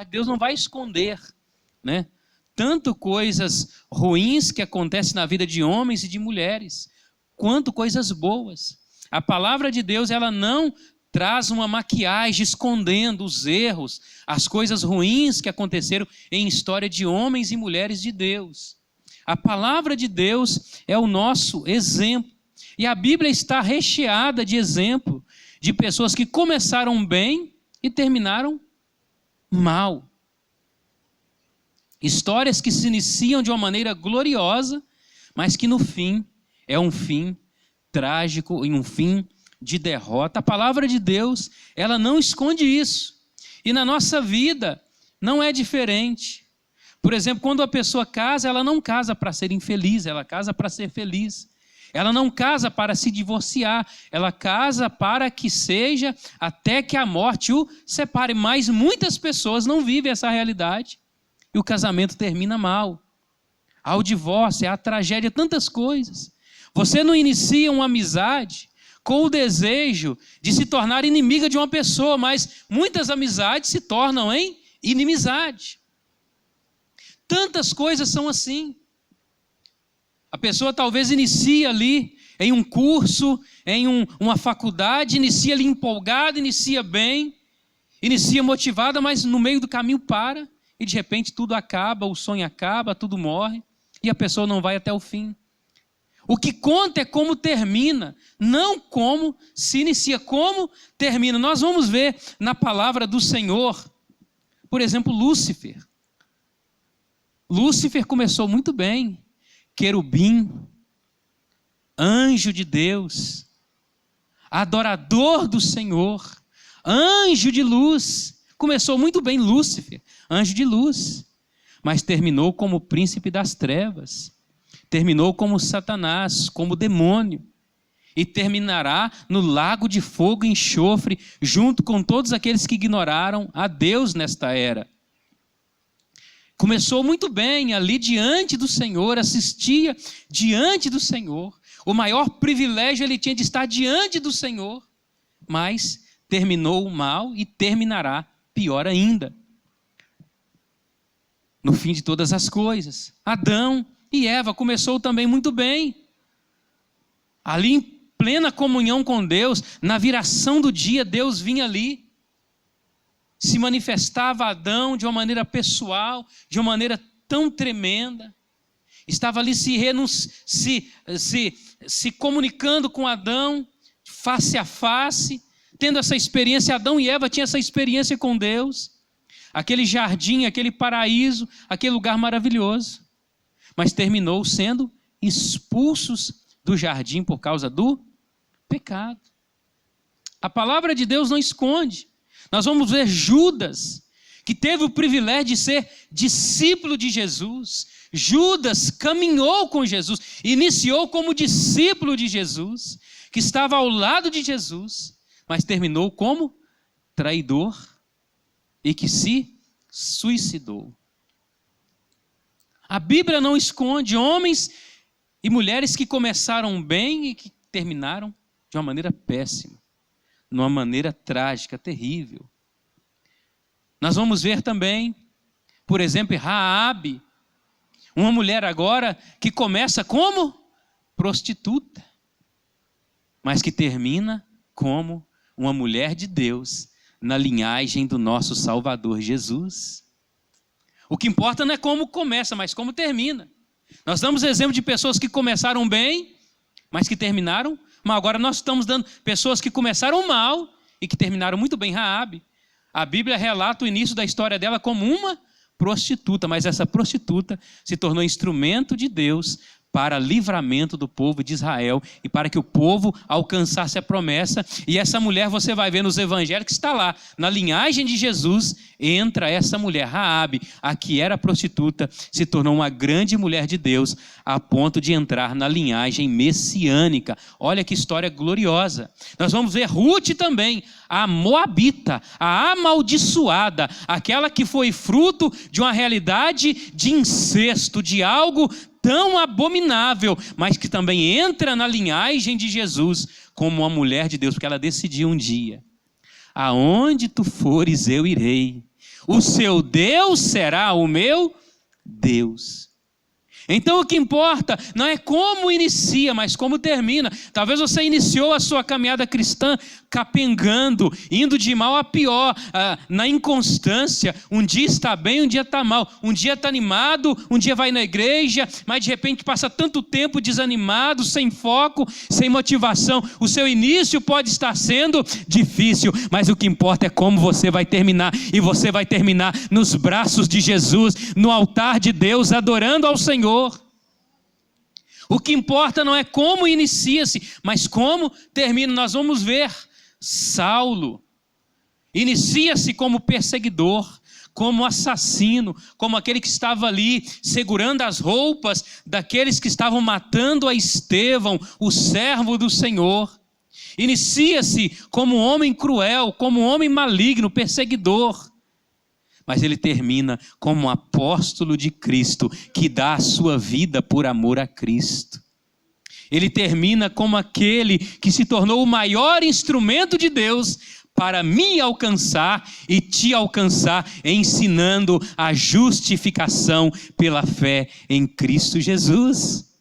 Deus não vai esconder, né? Tanto coisas ruins que acontecem na vida de homens e de mulheres, quanto coisas boas. A palavra de Deus, ela não traz uma maquiagem escondendo os erros, as coisas ruins que aconteceram em história de homens e mulheres de Deus. A palavra de Deus é o nosso exemplo. E a Bíblia está recheada de exemplo de pessoas que começaram bem e terminaram mal. Histórias que se iniciam de uma maneira gloriosa, mas que no fim é um fim trágico e um fim de derrota. A palavra de Deus, ela não esconde isso. E na nossa vida não é diferente. Por exemplo, quando a pessoa casa, ela não casa para ser infeliz, ela casa para ser feliz. Ela não casa para se divorciar, ela casa para que seja até que a morte o separe. Mas muitas pessoas não vivem essa realidade e o casamento termina mal. Há o divórcio, há a tragédia, tantas coisas. Você não inicia uma amizade com o desejo de se tornar inimiga de uma pessoa, mas muitas amizades se tornam em inimizade. Tantas coisas são assim. A pessoa talvez inicia ali em um curso, em uma faculdade, inicia ali empolgada, inicia bem, inicia motivada, mas no meio do caminho para e de repente tudo acaba, o sonho acaba, tudo morre e a pessoa não vai até o fim. O que conta é como termina, não como se inicia, como termina. Nós vamos ver na palavra do Senhor, por exemplo, Lúcifer. Lúcifer começou muito bem, querubim, anjo de Deus, adorador do Senhor, anjo de luz. Começou muito bem Lúcifer, anjo de luz, mas terminou como príncipe das trevas, terminou como Satanás, como demônio, e terminará no lago de fogo e enxofre, junto com todos aqueles que ignoraram a Deus nesta era. Começou muito bem ali diante do Senhor, assistia diante do Senhor. O maior privilégio ele tinha de estar diante do Senhor, mas terminou mal e terminará pior ainda. No fim de todas as coisas, Adão e Eva começou também muito bem. Ali em plena comunhão com Deus, na viração do dia, Deus vinha ali. Se manifestava Adão de uma maneira pessoal, de uma maneira tão tremenda. Estava ali se comunicando com Adão, face a face, tendo essa experiência. Adão e Eva tinham essa experiência com Deus. Aquele jardim, aquele paraíso, aquele lugar maravilhoso. Mas terminou sendo expulsos do jardim por causa do pecado. A palavra de Deus não esconde. Nós vamos ver Judas, que teve o privilégio de ser discípulo de Jesus. Judas caminhou com Jesus, iniciou como discípulo de Jesus, que estava ao lado de Jesus, mas terminou como traidor e que se suicidou. A Bíblia não esconde homens e mulheres que começaram bem e que terminaram de uma maneira péssima, de uma maneira trágica, terrível. Nós vamos ver também, por exemplo, Raabe, uma mulher agora que começa como prostituta, mas que termina como uma mulher de Deus na linhagem do nosso Salvador Jesus. O que importa não é como começa, mas como termina. Nós damos exemplo de pessoas que começaram bem, mas que terminaram mal. Agora nós estamos dando pessoas que começaram mal e que terminaram muito bem. Raabe, a Bíblia relata o início da história dela como uma prostituta, mas essa prostituta se tornou instrumento de Deus para livramento do povo de Israel e para que o povo alcançasse a promessa. E essa mulher, você vai ver nos evangelhos que está lá, na linhagem de Jesus, entra essa mulher, Raabe, a que era prostituta, se tornou uma grande mulher de Deus, a ponto de entrar na linhagem messiânica. Olha que história gloriosa. Nós vamos ver Ruth também, a moabita, a amaldiçoada, aquela que foi fruto de uma realidade de incesto, de algo tão abominável, mas que também entra na linhagem de Jesus como uma mulher de Deus, porque ela decidiu um dia: aonde tu fores eu irei, O seu Deus será o meu Deus. Então o que importa não é como inicia, mas como termina. Talvez você iniciou a sua caminhada cristã capengando, indo de mal a pior, na inconstância. Um dia está bem, um dia está mal. Um dia está animado, um dia vai na igreja, mas de repente passa tanto tempo desanimado, sem foco, sem motivação. O seu início pode estar sendo difícil, mas o que importa é como você vai terminar. E você vai terminar nos braços de Jesus, no altar de Deus, adorando ao Senhor. O que importa não é como inicia-se, mas como termina. Nós vamos ver Saulo inicia-se como perseguidor, como assassino, como aquele que estava ali segurando as roupas daqueles que estavam matando a Estevão, o servo do Senhor. Inicia-se como um homem cruel, como um homem maligno, perseguidor. Mas ele termina como um apóstolo de Cristo, que dá a sua vida por amor a Cristo. Ele termina como aquele que se tornou o maior instrumento de Deus para me alcançar e te alcançar, ensinando a justificação pela fé em Cristo Jesus.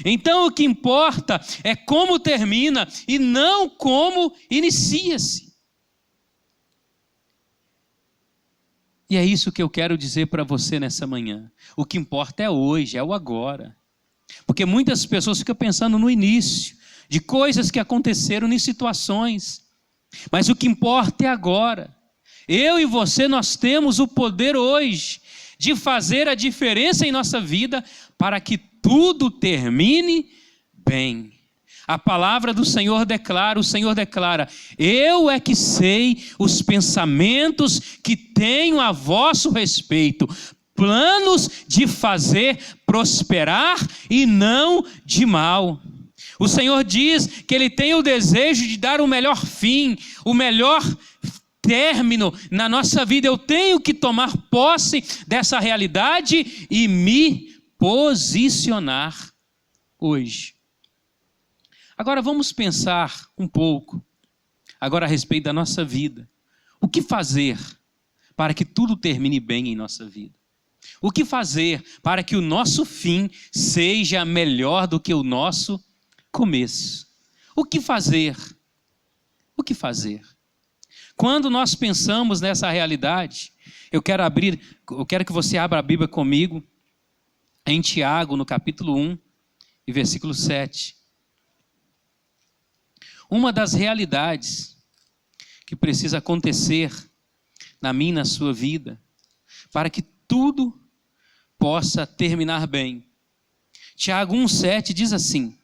Então o que importa é como termina e não como inicia-se. E é isso que eu quero dizer para você nessa manhã. O que importa é hoje, é o agora. Porque muitas pessoas ficam pensando no início, de coisas que aconteceram em situações. Mas o que importa é agora. Eu e você, nós temos o poder hoje de fazer a diferença em nossa vida para que tudo termine bem. A palavra do Senhor declara, o Senhor declara: eu é que sei os pensamentos que tenho a vosso respeito, planos de fazer prosperar e não de mal. O Senhor diz que Ele tem o desejo de dar o melhor fim, o melhor término na nossa vida. Eu tenho que tomar posse dessa realidade e me posicionar hoje. Agora vamos pensar um pouco, agora a respeito da nossa vida. O que fazer para que tudo termine bem em nossa vida? O que fazer para que o nosso fim seja melhor do que o nosso começo? O que fazer? O que fazer? Quando nós pensamos nessa realidade, eu quero que você abra a Bíblia comigo em Tiago, no capítulo 1, e versículo 7. Uma das realidades que precisa acontecer na minha e na sua vida, para que tudo possa terminar bem. Tiago 1,7 diz assim: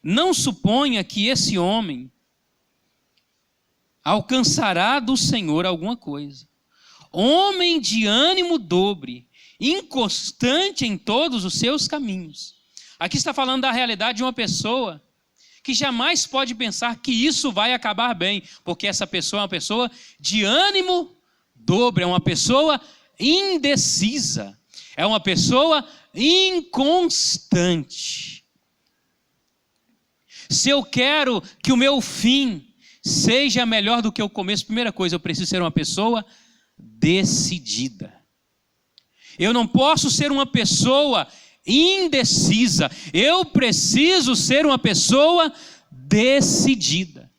não suponha que esse homem alcançará do Senhor alguma coisa. Homem de ânimo dobre, inconstante em todos os seus caminhos. Aqui está falando da realidade de uma pessoa que jamais pode pensar que isso vai acabar bem, porque essa pessoa é uma pessoa de ânimo dobre, é uma pessoa indecisa, é uma pessoa inconstante. Se eu quero que o meu fim seja melhor do que o começo, primeira coisa, eu preciso ser uma pessoa decidida. Eu não posso ser uma pessoa indecisa, eu preciso ser uma pessoa decidida.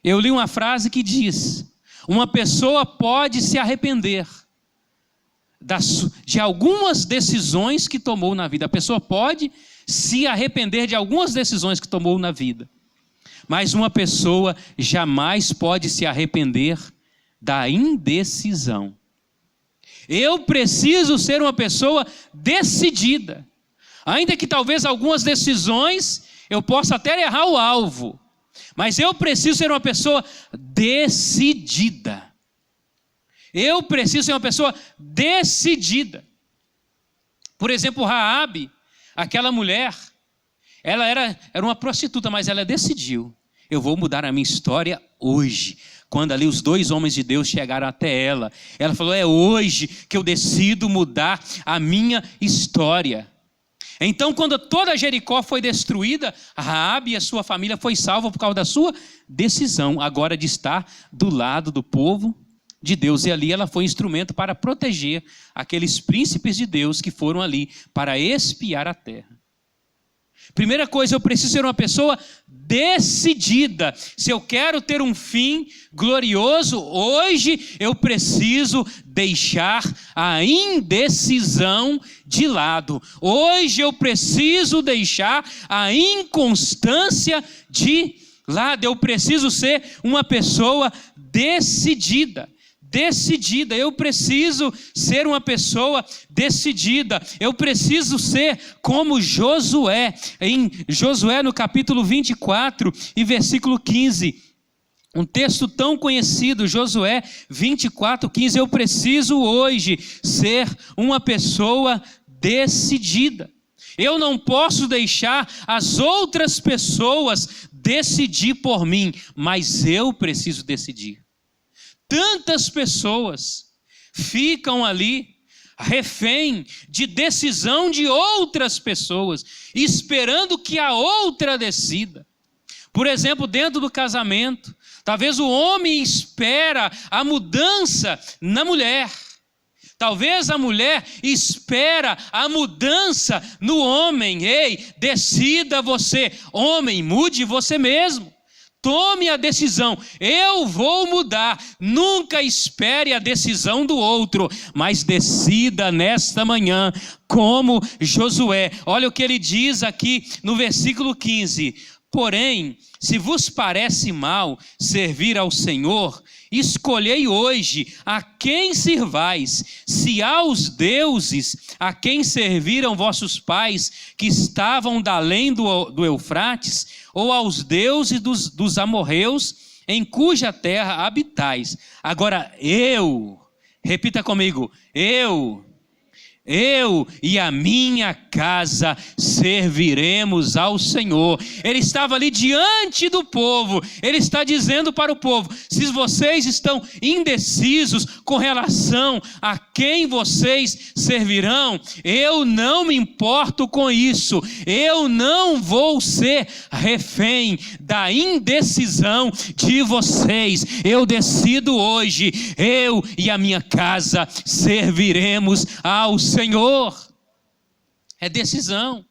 Eu li uma frase que diz: uma pessoa pode se arrepender de algumas decisões que tomou na vida. A pessoa pode se arrepender de algumas decisões que tomou na vida, mas uma pessoa jamais pode se arrepender da indecisão. Eu preciso ser uma pessoa decidida, ainda que talvez algumas decisões eu possa até errar o alvo, mas eu preciso ser uma pessoa decidida. Eu preciso ser uma pessoa decidida. Por exemplo, Raabe, aquela mulher, ela era uma prostituta, mas ela decidiu: eu vou mudar a minha história hoje. Quando ali os dois homens de Deus chegaram até ela, ela falou: é hoje que eu decido mudar a minha história. Então, quando toda Jericó foi destruída, Raabe e a sua família foi salva por causa da sua decisão agora de estar do lado do povo de Deus. E ali ela foi instrumento para proteger aqueles príncipes de Deus que foram ali para espiar a terra. Primeira coisa, eu preciso ser uma pessoa decidida. Se eu quero ter um fim glorioso, hoje eu preciso deixar a indecisão de lado. Hoje eu preciso deixar a inconstância de lado. Eu preciso ser uma pessoa decidida. Eu preciso ser uma pessoa decidida, eu preciso ser como Josué, em Josué no capítulo 24 e versículo 15, um texto tão conhecido, Josué 24, 15, eu preciso hoje ser uma pessoa decidida, eu não posso deixar as outras pessoas decidir por mim, mas eu preciso decidir. Tantas pessoas ficam ali refém de decisão de outras pessoas, esperando que a outra decida. Por exemplo, dentro do casamento, talvez o homem espera a mudança na mulher. Talvez a mulher espera a mudança no homem. Ei, decida você, homem, mude você mesmo. Tome a decisão, eu vou mudar, nunca espere a decisão do outro, mas decida nesta manhã como Josué. Olha o que ele diz aqui no versículo 15, porém, se vos parece mal servir ao Senhor, escolhei hoje a quem sirvais, se aos deuses a quem serviram vossos pais, que estavam da além do Eufrates, ou aos deuses dos amorreus, em cuja terra habitais. Agora repita comigo, eu e a minha casa serviremos ao Senhor. Ele estava ali diante do povo, ele está dizendo para o povo, se vocês estão indecisos com relação a quem vocês servirão, eu não me importo com isso, eu não vou ser refém da indecisão de vocês, eu decido hoje, eu e a minha casa serviremos ao Senhor. É decisão.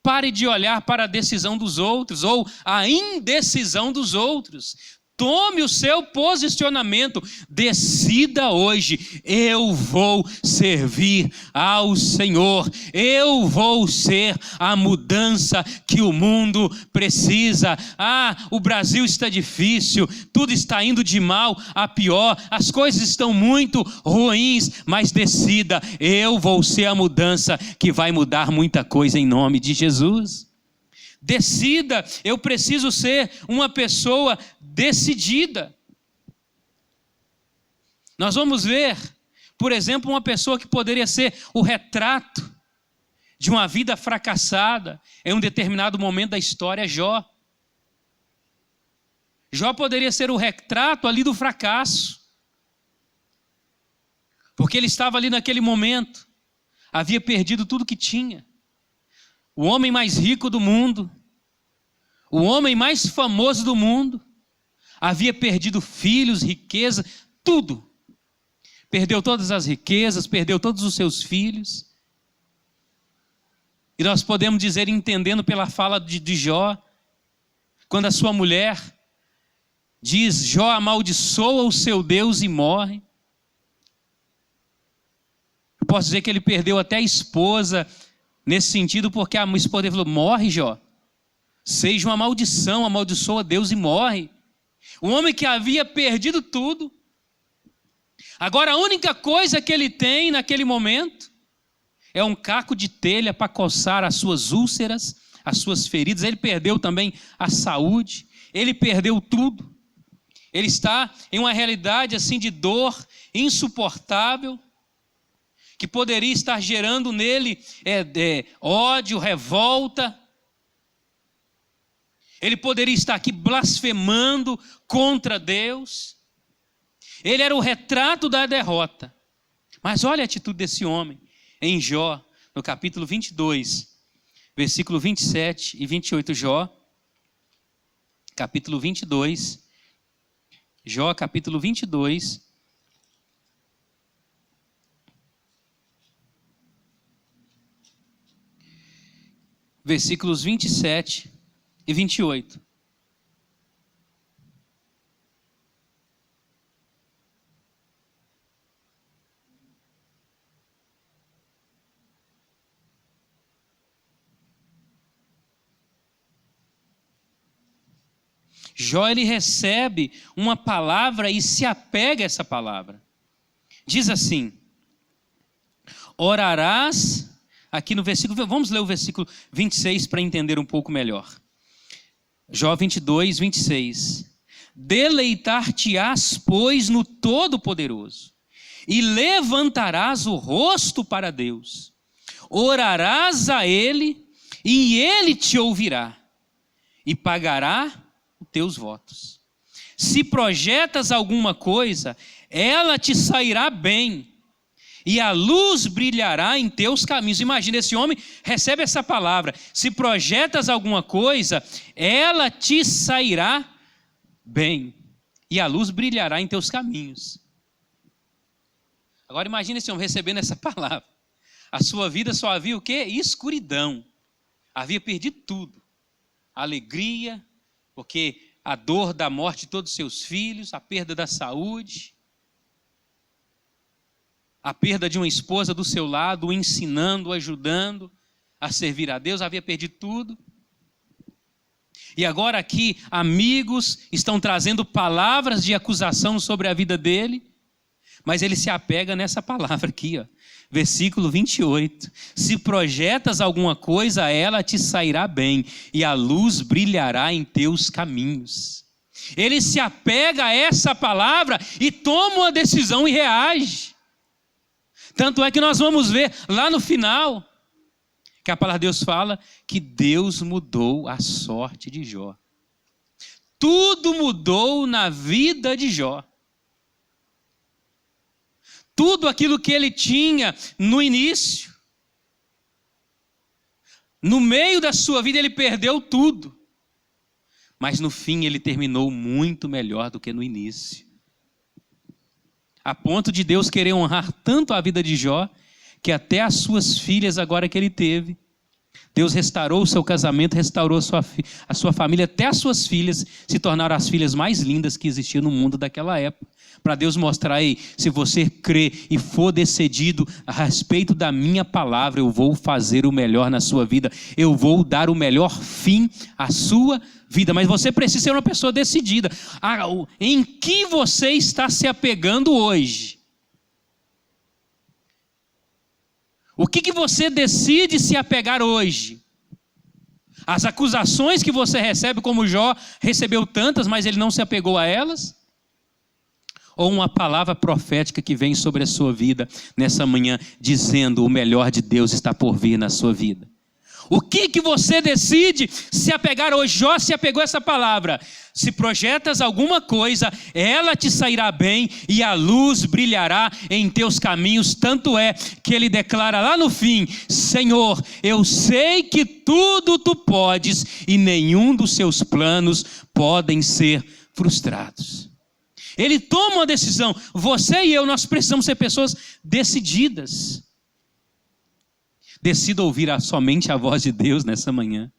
Pare de olhar para a decisão dos outros ou a indecisão dos outros. Tome o seu posicionamento, decida hoje, eu vou servir ao Senhor, eu vou ser a mudança que o mundo precisa. O Brasil está difícil, tudo está indo de mal a pior, as coisas estão muito ruins, mas decida, eu vou ser a mudança que vai mudar muita coisa em nome de Jesus. Decida, eu preciso ser uma pessoa decidida. Nós vamos ver, por exemplo, uma pessoa que poderia ser o retrato de uma vida fracassada em um determinado momento da história, Jó. Jó poderia ser o retrato ali do fracasso, porque ele estava ali naquele momento, havia perdido tudo que tinha. O homem mais rico do mundo, o homem mais famoso do mundo, havia perdido filhos, riqueza, tudo. Perdeu todas as riquezas, perdeu todos os seus filhos. E nós podemos dizer, entendendo pela fala de Jó, quando a sua mulher diz, Jó amaldiçoa o seu Deus e morre. Eu posso dizer que ele perdeu até a esposa, nesse sentido, porque a esposa dele falou, morre Jó, seja uma maldição, amaldiçoa Deus e morre. Um homem que havia perdido tudo, agora a única coisa que ele tem naquele momento, é um caco de telha para coçar as suas úlceras, as suas feridas. Ele perdeu também a saúde, ele perdeu tudo, ele está em uma realidade assim de dor insuportável, que poderia estar gerando nele ódio, revolta. Ele poderia estar aqui blasfemando contra Deus. Ele era o retrato da derrota. Mas olha a atitude desse homem em Jó, no capítulo 22, versículo 27 e 28, Jó, capítulo 22, Jó, capítulo 22, versículos 27 e 28. Jó, ele recebe uma palavra e se apega a essa palavra. Diz assim: orarás, aqui no versículo, vamos ler o versículo 26 para entender um pouco melhor. Jó 22, 26. Deleitar-te-ás, pois, no Todo-Poderoso, e levantarás o rosto para Deus. Orarás a Ele, e Ele te ouvirá, e pagará os teus votos. Se projetas alguma coisa, ela te sairá bem, e a luz brilhará em teus caminhos. Imagina, esse homem recebe essa palavra: se projetas alguma coisa, ela te sairá bem, e a luz brilhará em teus caminhos. Agora imagine esse homem recebendo essa palavra. A sua vida só havia o quê? Escuridão. Havia perdido tudo. Alegria, porque a dor da morte de todos os seus filhos, a perda da saúde, a perda de uma esposa do seu lado, o ensinando, o ajudando a servir a Deus, havia perdido tudo. E agora aqui, amigos estão trazendo palavras de acusação sobre a vida dele, mas ele se apega nessa palavra aqui, ó. Versículo 28, se projetas alguma coisa, ela te sairá bem, e a luz brilhará em teus caminhos. Ele se apega a essa palavra e toma uma decisão e reage. Tanto é que nós vamos ver lá no final, que a palavra de Deus fala que Deus mudou a sorte de Jó. Tudo mudou na vida de Jó. Tudo aquilo que ele tinha no início, no meio da sua vida ele perdeu tudo, mas no fim ele terminou muito melhor do que no início. A ponto de Deus querer honrar tanto a vida de Jó, que até as suas filhas agora que ele teve, Deus restaurou o seu casamento, restaurou a sua família, até as suas filhas se tornaram as filhas mais lindas que existiam no mundo daquela época. Para Deus mostrar aí, se você crê e for decidido a respeito da minha palavra, eu vou fazer o melhor na sua vida, eu vou dar o melhor fim à sua vida. Mas você precisa ser uma pessoa decidida. Em que você está se apegando hoje? O que você decide se apegar hoje? As acusações que você recebe, como Jó recebeu tantas, mas ele não se apegou a elas? Ou uma palavra profética que vem sobre a sua vida nessa manhã, dizendo o melhor de Deus está por vir na sua vida? O que você decide se apegar hoje? Jó se apegou a essa palavra: se projetas alguma coisa, ela te sairá bem e a luz brilhará em teus caminhos. Tanto é que ele declara lá no fim: Senhor, eu sei que tudo tu podes e nenhum dos seus planos podem ser frustrados. Ele toma uma decisão. Você e eu, nós precisamos ser pessoas decididas. Decida ouvir somente a voz de Deus nessa manhã.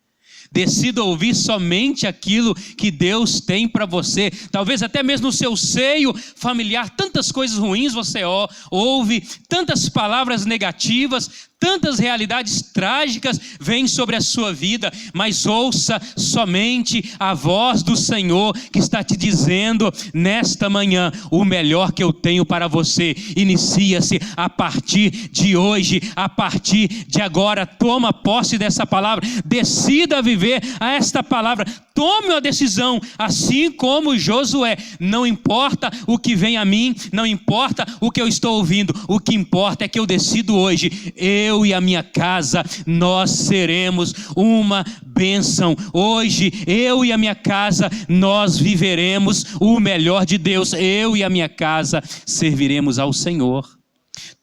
Decida ouvir somente aquilo que Deus tem para você. Talvez até mesmo no seu seio familiar, tantas coisas ruins você ouve, tantas palavras negativas, tantas realidades trágicas vêm sobre a sua vida, mas ouça somente a voz do Senhor que está te dizendo nesta manhã: o melhor que eu tenho para você inicia-se a partir de hoje, a partir de agora. Toma posse dessa palavra, decida viver a esta palavra, tome uma decisão, assim como Josué. Não importa o que vem a mim, não importa o que eu estou ouvindo, o que importa é que eu decido hoje: eu e a minha casa, nós seremos uma bênção. Hoje, eu e a minha casa, nós viveremos o melhor de Deus. Eu e a minha casa serviremos ao Senhor.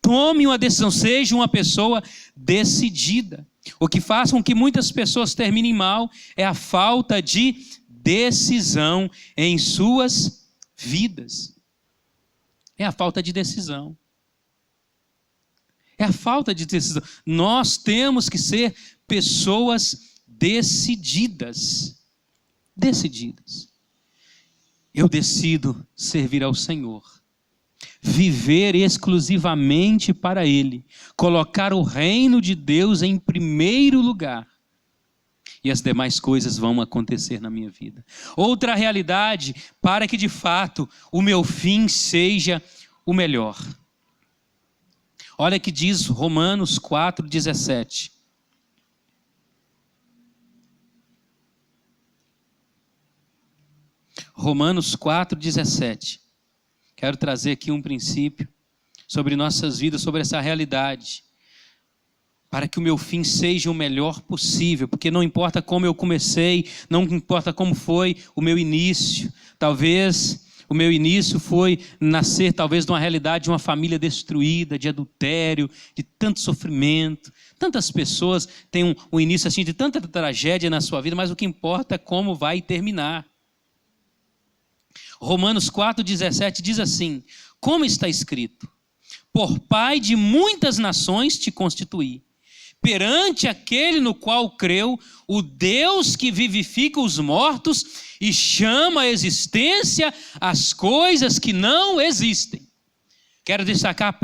Tome uma decisão, seja uma pessoa decidida. O que faz com que muitas pessoas terminem mal é a falta de decisão em suas vidas. É a falta de decisão. É a falta de decisão. Nós temos que ser pessoas decididas. Decididas. Eu decido servir ao Senhor. Viver exclusivamente para Ele. Colocar o reino de Deus em primeiro lugar. E as demais coisas vão acontecer na minha vida. Outra realidade, para que de fato o meu fim seja o melhor. Olha que diz Romanos 4,17. Romanos 4,17. Quero trazer aqui um princípio sobre nossas vidas, sobre essa realidade. Para que o meu fim seja o melhor possível, porque não importa como eu comecei, não importa como foi o meu início. Talvez o meu início foi nascer talvez de uma realidade de uma família destruída, de adultério, de tanto sofrimento. Tantas pessoas têm um início assim de tanta tragédia na sua vida, mas o que importa é como vai terminar. Romanos 4,17 diz assim: como está escrito, por pai de muitas nações te constituí, perante aquele no qual creu, o Deus que vivifica os mortos e chama à existência as coisas que não existem. Quero destacar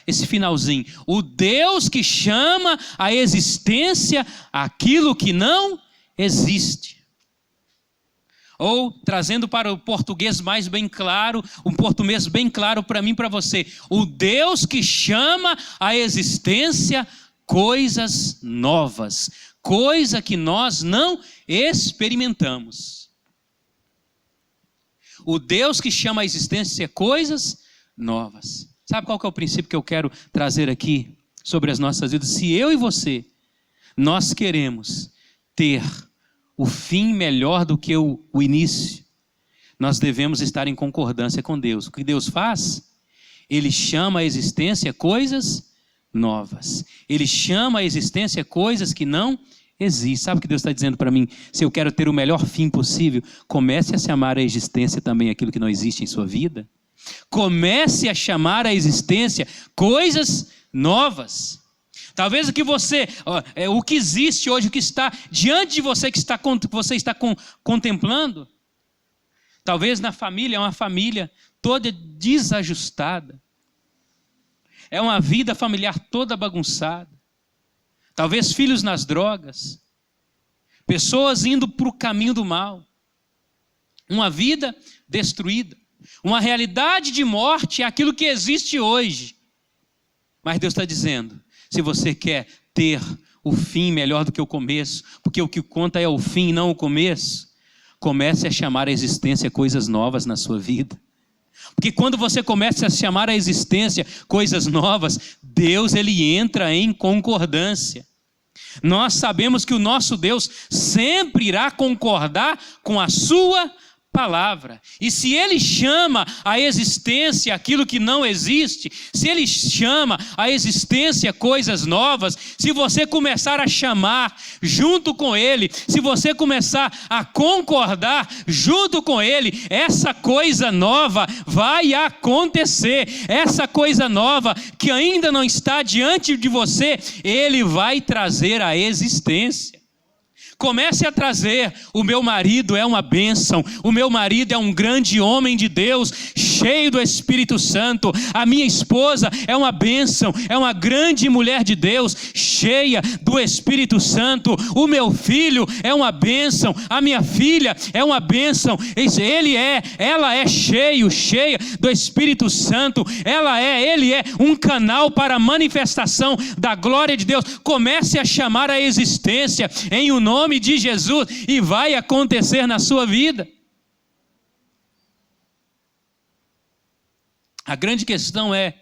esse finalzinho. O Deus que chama à existência aquilo que não existe. Ou, trazendo para o português mais bem claro, um português bem claro para mim e para você. O Deus que chama à existência coisas novas. Coisa que nós não experimentamos. O Deus que chama à existência coisas novas. Sabe qual que é o princípio que eu quero trazer aqui sobre as nossas vidas? Se eu e você, nós queremos ter o fim melhor do que o início, nós devemos estar em concordância com Deus. O que Deus faz? Ele chama à existência coisas novas. Ele chama à existência coisas que não existem. Sabe o que Deus está dizendo para mim? Se eu quero ter o melhor fim possível, comece a chamar à existência também aquilo que não existe em sua vida. Comece a chamar à existência coisas novas. Talvez o que existe hoje, o que está diante de você, que você está contemplando, talvez na família, é uma família toda desajustada. É uma vida familiar toda bagunçada. Talvez filhos nas drogas. Pessoas indo para o caminho do mal. Uma vida destruída. Uma realidade de morte é aquilo que existe hoje. Mas Deus está dizendo, se você quer ter o fim melhor do que o começo, porque o que conta é o fim e não o começo, comece a chamar à existência coisas novas na sua vida. Porque quando você começa a chamar à existência coisas novas, Deus ele entra em concordância. Nós sabemos que o nosso Deus sempre irá concordar com a sua palavra. E se ele chama à existência aquilo que não existe, se ele chama à existência coisas novas, se você começar a chamar junto com ele, se você começar a concordar junto com ele, essa coisa nova vai acontecer. Essa coisa nova que ainda não está diante de você, ele vai trazer à existência. Comece a trazer, o meu marido é uma bênção, o meu marido é um grande homem de Deus, cheio do Espírito Santo, a minha esposa é uma bênção, é uma grande mulher de Deus, cheia do Espírito Santo, o meu filho é uma bênção, a minha filha é uma bênção, ela é cheia do Espírito Santo, ele é um canal para a manifestação da glória de Deus. Comece a chamar a existência em o nome de Jesus e vai acontecer na sua vida. A grande questão é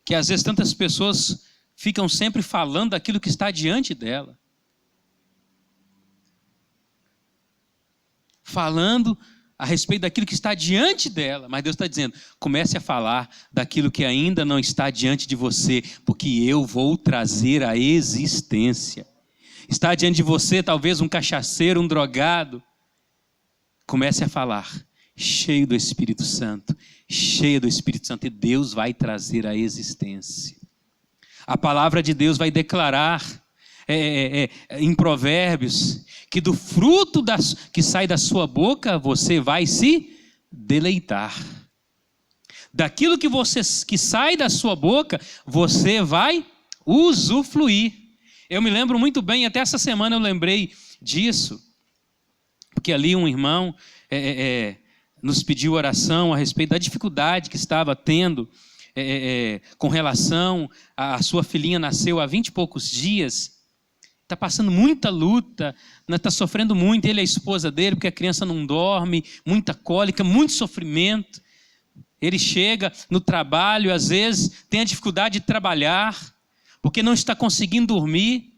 que às vezes tantas pessoas ficam sempre falando daquilo que está diante dela. Falando a respeito daquilo que está diante dela, mas Deus está dizendo, comece a falar daquilo que ainda não está diante de você, porque eu vou trazer a existência. Está diante de você talvez um cachaceiro, um drogado, comece a falar, cheio do Espírito Santo, e Deus vai trazer a existência. A palavra de Deus vai declarar em Provérbios, que do fruto que sai da sua boca, você vai se deleitar. Daquilo que sai da sua boca, você vai usufruir. Eu me lembro muito bem, até essa semana eu lembrei disso, porque ali um irmão nos pediu oração a respeito da dificuldade que estava tendo com relação à sua filhinha, nasceu há 20 e poucos dias, está passando muita luta, está sofrendo muito, ele e a esposa dele, porque a criança não dorme, muita cólica, muito sofrimento. Ele chega no trabalho, às vezes tem a dificuldade de trabalhar, porque não está conseguindo dormir.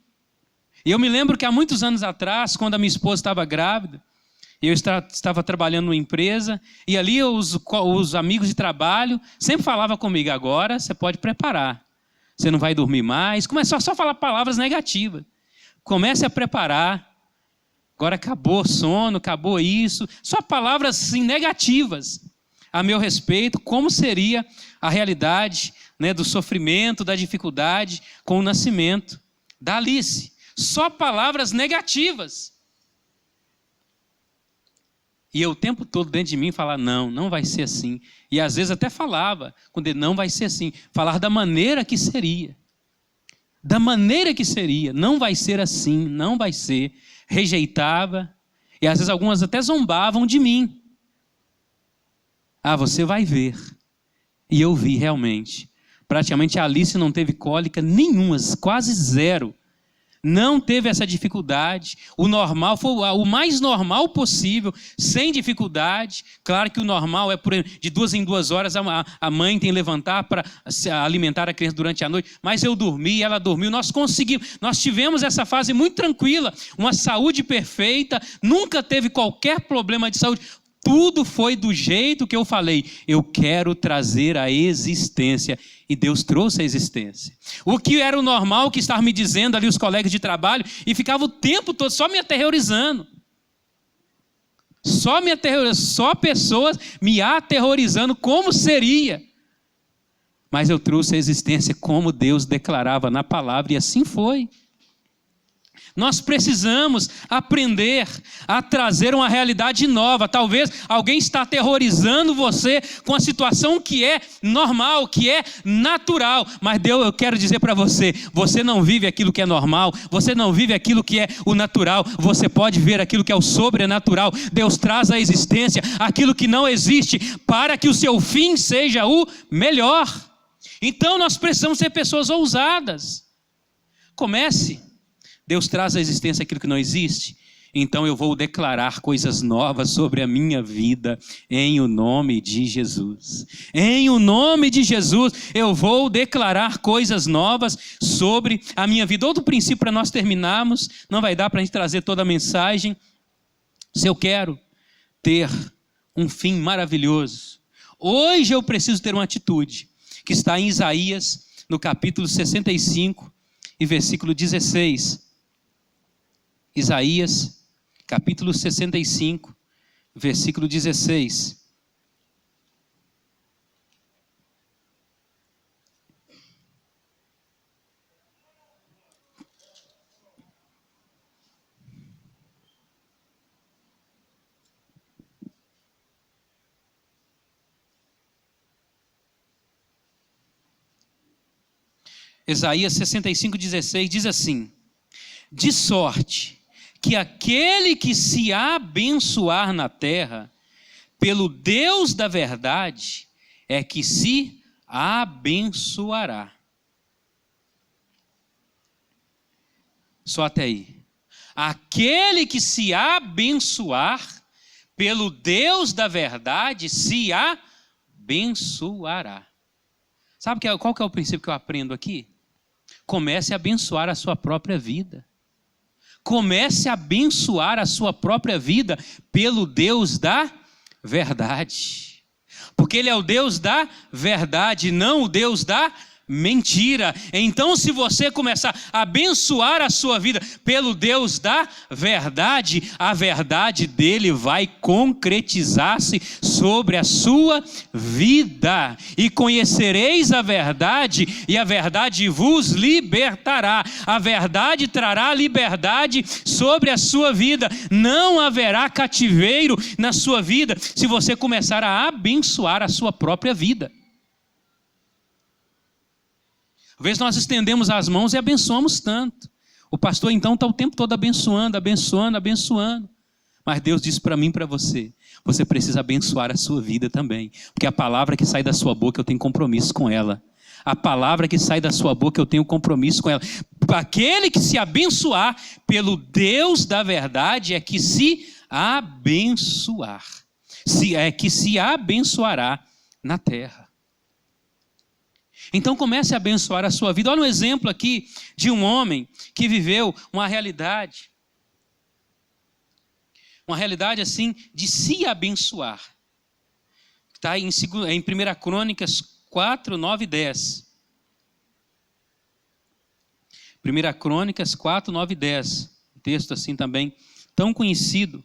E eu me lembro que há muitos anos atrás, quando a minha esposa estava grávida, eu estava trabalhando numa empresa, e ali os amigos de trabalho sempre falavam comigo, agora você pode preparar, você não vai dormir mais. Começou só a falar palavras negativas. Comece a preparar, agora acabou o sono, acabou isso, só palavras assim, negativas a meu respeito, como seria a realidade, né, do sofrimento, da dificuldade com o nascimento da Alice. Só palavras negativas. E eu o tempo todo dentro de mim falar, não vai ser assim. E às vezes até falava, quando ele, não vai ser assim, falar da maneira que seria. Da maneira que seria, não vai ser assim, não vai ser. Rejeitava, e às vezes algumas até zombavam de mim. Você vai ver. E eu vi realmente. Praticamente a Alice não teve cólica nenhuma, quase zero. Não teve essa dificuldade. O normal foi o mais normal possível, sem dificuldade. Claro que o normal é de 2 em 2 horas a mãe tem que levantar para alimentar a criança durante a noite. Mas eu dormi, ela dormiu, nós conseguimos. Nós tivemos essa fase muito tranquila, uma saúde perfeita, nunca teve qualquer problema de saúde. Tudo foi do jeito que eu falei. Eu quero trazer a existência. E Deus trouxe a existência. O que era o normal, que estavam me dizendo ali os colegas de trabalho, e ficava o tempo todo só me aterrorizando. Só pessoas me aterrorizando como seria. Mas eu trouxe a existência como Deus declarava na palavra, e assim foi. Nós precisamos aprender a trazer uma realidade nova. Talvez alguém está aterrorizando você com a situação que é normal, que é natural. Mas Deus, eu quero dizer para você, você não vive aquilo que é normal, você não vive aquilo que é o natural, você pode ver aquilo que é o sobrenatural. Deus traz à existência aquilo que não existe, para que o seu fim seja o melhor. Então nós precisamos ser pessoas ousadas. Comece. Deus traz à existência aquilo que não existe, então eu vou declarar coisas novas sobre a minha vida, em o nome de Jesus. Em o nome de Jesus, eu vou declarar coisas novas sobre a minha vida. Outro princípio para nós terminarmos, não vai dar para a gente trazer toda a mensagem. Se eu quero ter um fim maravilhoso, hoje eu preciso ter uma atitude, que está em Isaías, no capítulo 65 e versículo 16. Isaías, capítulo 65, versículo 16. Isaías 65, 16 diz assim: de sorte que aquele que se abençoar na terra, pelo Deus da verdade, é que se abençoará. Só até aí. Aquele que se abençoar, pelo Deus da verdade, se abençoará. Sabe qual que é o princípio que eu aprendo aqui? Comece a abençoar a sua própria vida. Comece a abençoar a sua própria vida pelo Deus da verdade. Porque Ele é o Deus da verdade, não o Deus da mentira. Então, se você começar a abençoar a sua vida pelo Deus da verdade, a verdade dele vai concretizar-se sobre a sua vida. E conhecereis a verdade, e a verdade vos libertará. A verdade trará liberdade sobre a sua vida. Não haverá cativeiro na sua vida se você começar a abençoar a sua própria vida. Às vezes nós estendemos as mãos e abençoamos tanto. O pastor então está o tempo todo abençoando. Mas Deus diz para mim e para você, você precisa abençoar a sua vida também. Porque a palavra que sai da sua boca, eu tenho compromisso com ela. A palavra que sai da sua boca, eu tenho compromisso com ela. Aquele que se abençoar pelo Deus da verdade é que se abençoar. É que se abençoará na terra. Então comece a abençoar a sua vida. Olha um exemplo aqui de um homem que viveu uma realidade assim de se abençoar. Está em 1 Crônicas 4, 9 e 10. 1 Crônicas 4, 9 e 10. Um texto assim também, tão conhecido.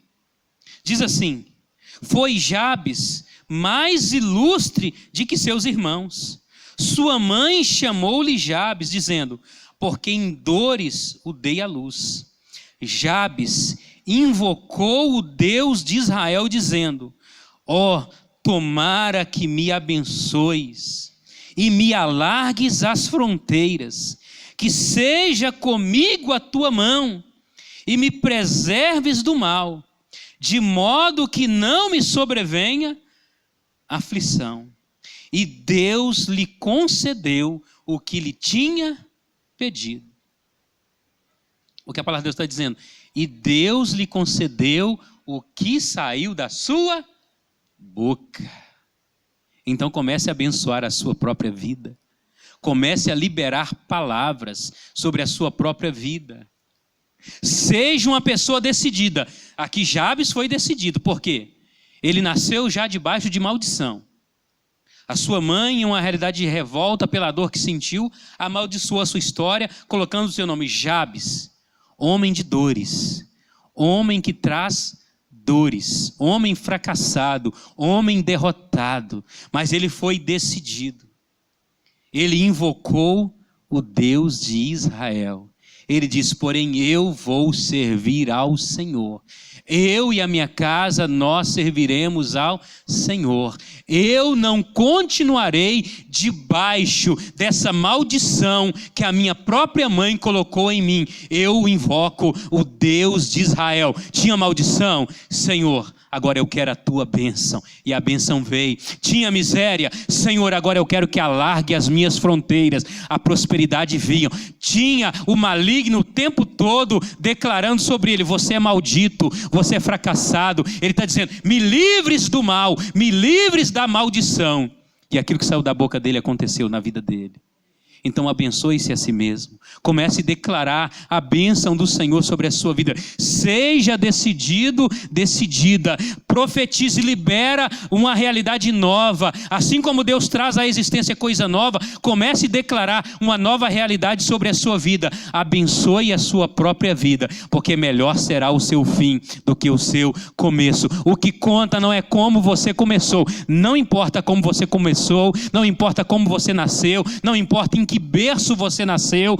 Diz assim: foi Jabes mais ilustre de que seus irmãos. Sua mãe chamou-lhe Jabes, dizendo, porque em dores o dei à luz. Jabes invocou o Deus de Israel, dizendo, tomara que me abençoes e me alargues as fronteiras, que seja comigo a tua mão e me preserves do mal, de modo que não me sobrevenha aflição. E Deus lhe concedeu o que lhe tinha pedido. O que a palavra de Deus está dizendo? E Deus lhe concedeu o que saiu da sua boca. Então comece a abençoar a sua própria vida. Comece a liberar palavras sobre a sua própria vida. Seja uma pessoa decidida. Aqui Jabes foi decidido. Por quê? Ele nasceu já debaixo de maldição. A sua mãe, em uma realidade de revolta pela dor que sentiu, amaldiçoou a sua história, colocando o seu nome Jabes, homem de dores, homem que traz dores, homem fracassado, homem derrotado. Mas ele foi decidido. Ele invocou o Deus de Israel. Ele diz, porém eu vou servir ao Senhor. Eu e a minha casa, nós serviremos ao Senhor. Eu não continuarei debaixo dessa maldição que a minha própria mãe colocou em mim. Eu invoco o Deus de Israel. Tinha maldição? Senhor, agora eu quero a tua bênção. E a bênção veio. Tinha miséria? Senhor, agora eu quero que alargue as minhas fronteiras. A prosperidade vinha. Tinha o maligno o tempo todo declarando sobre ele, você é maldito, você é fracassado. Ele está dizendo, me livres do mal, me livres da maldição. E aquilo que saiu da boca dele aconteceu na vida dele. Então abençoe-se a si mesmo. Comece a declarar a bênção do Senhor sobre a sua vida. Seja decidido, decidida. Profetize e libera uma realidade nova. Assim como Deus traz à existência coisa nova, comece a declarar uma nova realidade sobre a sua vida. Abençoe a sua própria vida, porque melhor será o seu fim do que o seu começo. O que conta não é como você começou. Não importa como você começou, não importa como você nasceu, não importa em que berço você nasceu,